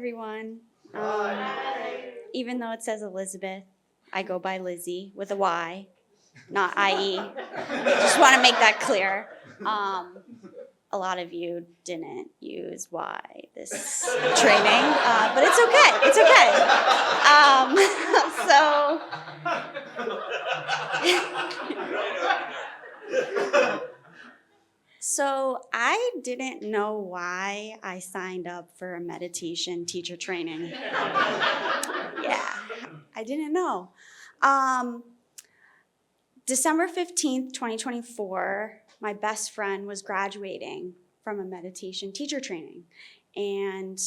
everyone. Even though it says Elizabeth, I go by Lizzie with a Y, not IE. Just want to make that clear. A lot of you didn't use Y this training, but it's okay. It's okay. So I didn't know why I signed up for a meditation teacher training. Yeah, I didn't know. December 15th, 2024, my best friend was graduating from a meditation teacher training. And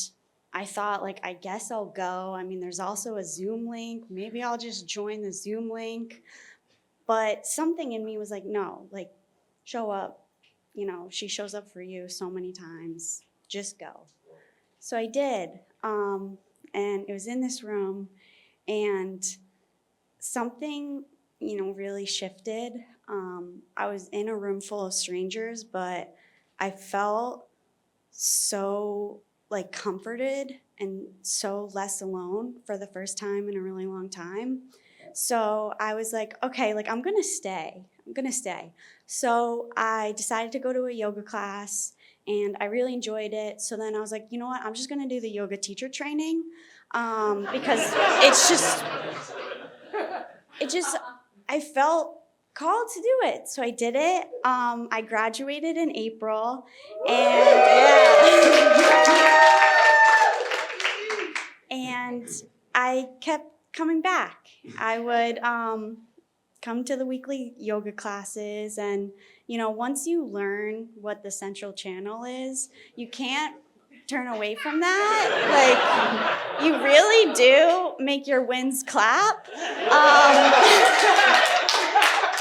I thought, like, I guess I'll go. I mean, there's also a Zoom link. Maybe I'll just join the Zoom link. But something in me was like, no, like, show up. You know, she shows up for you so many times. Just go. So I did. And it was in this room. And something, really shifted. I was in a room full of strangers, but I felt so like comforted and so less alone for the first time in a really long time. So I was like, okay, like I'm gonna stay. So I decided to go to a yoga class and I really enjoyed it. So then I was like, you know what, I'm just gonna do the yoga teacher training because I felt called to do it. So I did it. I graduated in April and I kept coming back. I would come to the weekly yoga classes and, once you learn what the central channel is, you can't turn away from that. Like, you really do make your wins clap.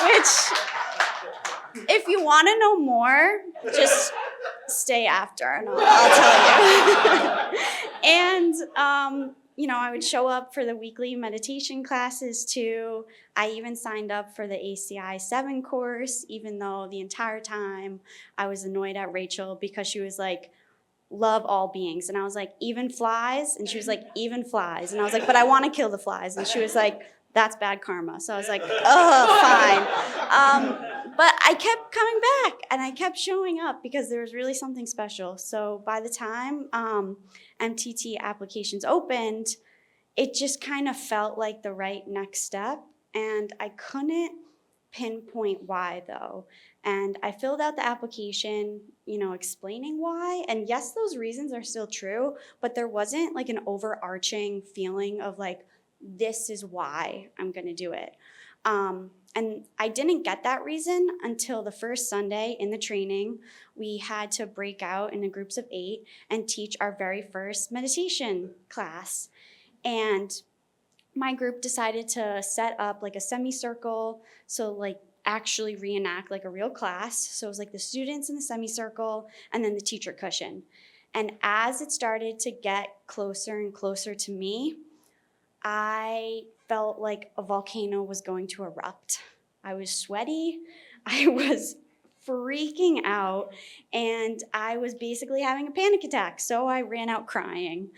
Which, if you want to know more, just stay after and I'll tell you. And, I would show up for the weekly meditation classes too. I even signed up for the ACI 7 course, even though the entire time I was annoyed at Rachel because she was like, love all beings. And I was like, even flies? And she was like, even flies. And I was like, but I want to kill the flies. And she was like, that's bad karma. So I was like, oh, fine. But I kept coming back and I kept showing up because there was really something special. So by the time MTT applications opened, it just kind of felt like the right next step. And I couldn't pinpoint why though. And I filled out the application, explaining why. And yes, those reasons are still true, but there wasn't like an overarching feeling of like, this is why I'm going to do it. And I didn't get that reason until the first Sunday in the training. We had to break out into groups of 8 and teach our very first meditation class. And my group decided to set up like a semicircle, so like actually reenact like a real class. So it was like the students in the semicircle and then the teacher cushion. And as it started to get closer and closer to me, I felt like a volcano was going to erupt. I was sweaty, I was freaking out, and I was basically having a panic attack. So I ran out crying,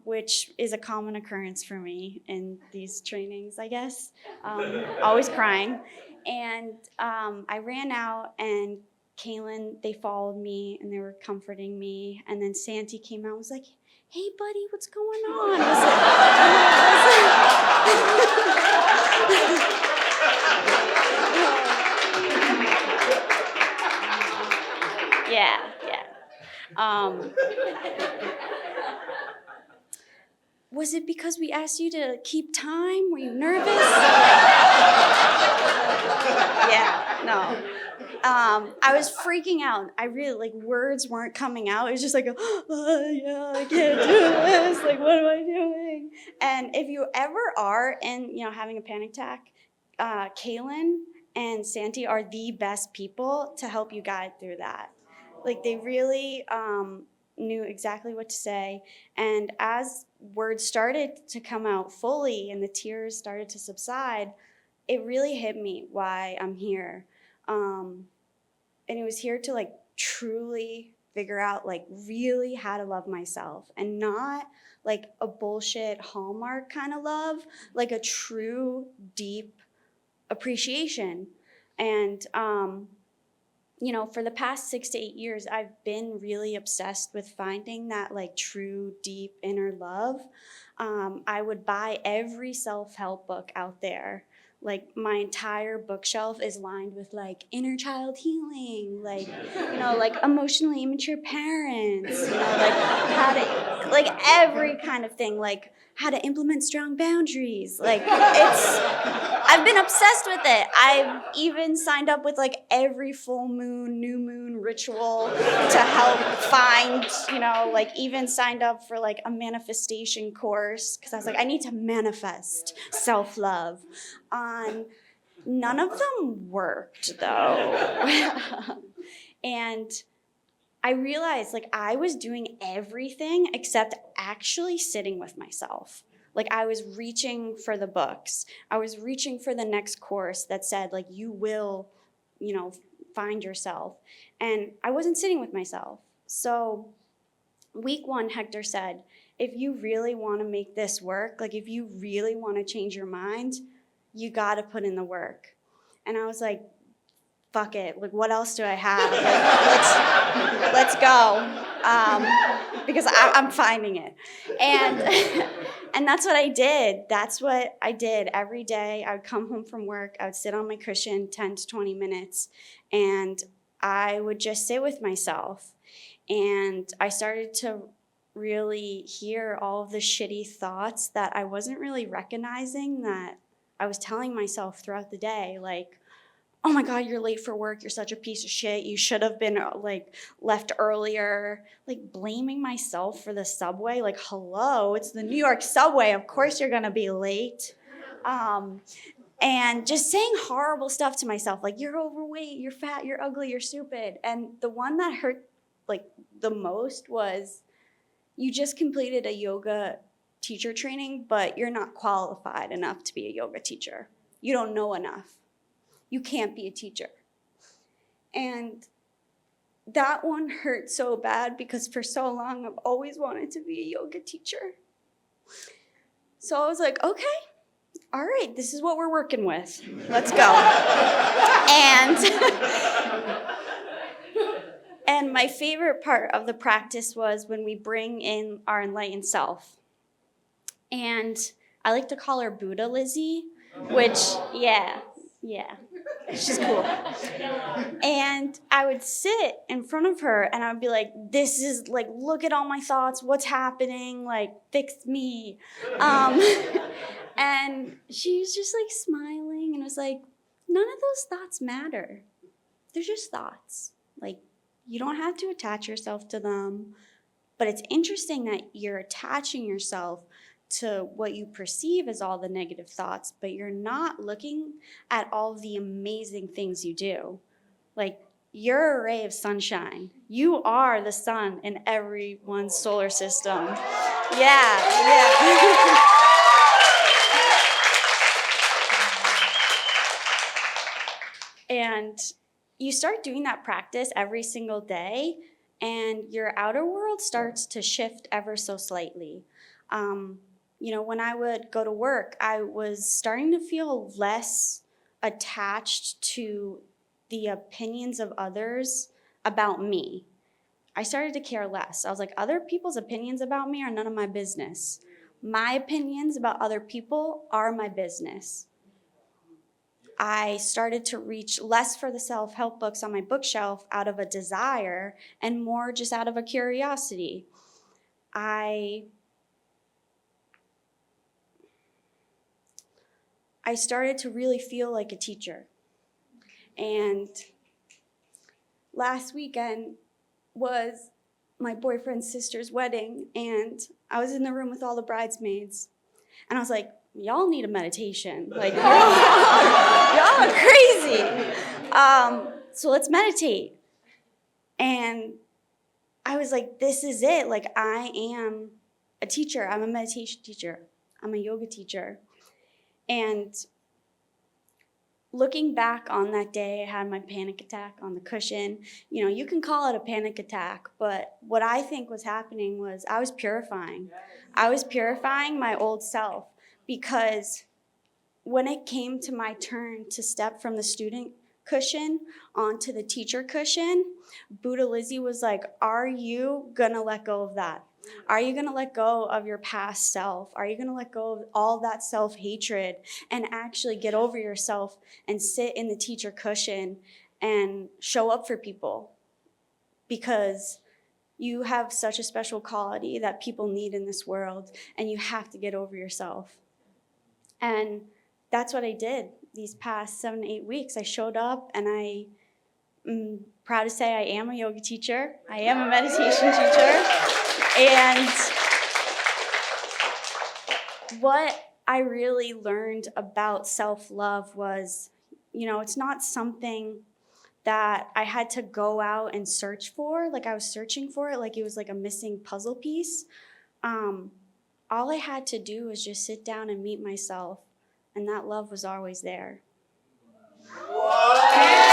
which is a common occurrence for me in these trainings, I guess. Always crying. And I ran out, and Kaylin, they followed me, and they were comforting me. And then Santi came out and was like, hey, buddy, what's going on? Yeah. Was it because we asked you to keep time? Were you nervous? Yeah, no. I was freaking out. I really, words weren't coming out. It was just like, yeah, I can't do this. Like, what am I doing? And if you ever are in, having a panic attack, Kaylin and Santi are the best people to help you guide through that. Like, they really knew exactly what to say. And as words started to come out fully and the tears started to subside, it really hit me why I'm here. And it was here to truly figure out like really how to love myself, and not like a bullshit Hallmark kind of love, like a true, deep appreciation. And, for the past 6 to 8 years, I've been really obsessed with finding that like true, deep inner love. I would buy every self-help book out there. Like my entire bookshelf is lined with like inner child healing, like, like emotionally immature parents, like how to, like every kind of thing, like how to implement strong boundaries. Like I've been obsessed with it. I've even signed up with like every full moon, new moon ritual to help find, like even signed up for like a manifestation course because I was like, I need to manifest self-love. None of them worked though. And I realized like I was doing everything except actually sitting with myself. Like I was reaching for the books. I was reaching for the next course that said like, you will, find yourself. And I wasn't sitting with myself. So week 1, Hector said, if you really want to make this work, like if you really want to change your mind, you got to put in the work. And I was like, fuck it. Like, what else do I have? Like, let's go. Because I'm finding it. And that's what I did. That's what I did every day. I would come home from work. I would sit on my cushion 10 to 20 minutes, and I would just sit with myself. And I started to really hear all of the shitty thoughts that I wasn't really recognizing that I was telling myself throughout the day. Like, oh my God, you're late for work. You're such a piece of shit. You should have been like left earlier. Like blaming myself for the subway. Like, hello, it's the New York subway. Of course you're gonna be late. And just saying horrible stuff to myself. Like, you're overweight, you're fat, you're ugly, you're stupid. And the one that hurt like the most was, you just completed a yoga teacher training, but you're not qualified enough to be a yoga teacher. You don't know enough. You can't be a teacher. And that one hurt so bad because for so long I've always wanted to be a yoga teacher. So I was like, okay, all right, this is what we're working with. Let's go. And my favorite part of the practice was when we bring in our enlightened self. And I like to call her Buddha Lizzie, which, yeah. She's cool. And I would sit in front of her and I would be like, this is like, look at all my thoughts. What's happening? Like, fix me. And she was just like smiling and was like, none of those thoughts matter. They're just thoughts. Like, you don't have to attach yourself to them. But it's interesting that you're attaching yourself to what you perceive as all the negative thoughts, but you're not looking at all the amazing things you do. Like, you're a ray of sunshine. You are the sun in everyone's solar system. Yeah. And you start doing that practice every single day, and your outer world starts to shift ever so slightly. When I would go to work, I was starting to feel less attached to the opinions of others about me. I started to care less. I was like, other people's opinions about me are none of my business. My opinions about other people are my business. I started to reach less for the self-help books on my bookshelf out of a desire and more just out of a curiosity. I started to really feel like a teacher. And last weekend was my boyfriend's sister's wedding, and I was in the room with all the bridesmaids. And I was like, y'all need a meditation. Like, y'all are crazy. So let's meditate. And I was like, this is it. Like, I am a teacher. I'm a meditation teacher. I'm a yoga teacher. And looking back on that day, I had my panic attack on the cushion. You know, you can call it a panic attack, but what I think was happening was I was purifying. I was purifying my old self, because when it came to my turn to step from the student cushion onto the teacher cushion, Buddha Lizzie was like, are you gonna let go of that? Are you gonna let go of your past self? Are you gonna let go of all that self-hatred and actually get over yourself and sit in the teacher cushion and show up for people? Because you have such a special quality that people need in this world, and you have to get over yourself. And that's what I did these past 7 to 8 weeks. I showed up, and I'm proud to say I am a yoga teacher. I am a meditation teacher. And what I really learned about self-love was, you know, it's not something that I had to go out and search for. Like I was searching for it, like it was like a missing puzzle piece. All I had to do was just sit down and meet myself, and that love was always there. Whoa.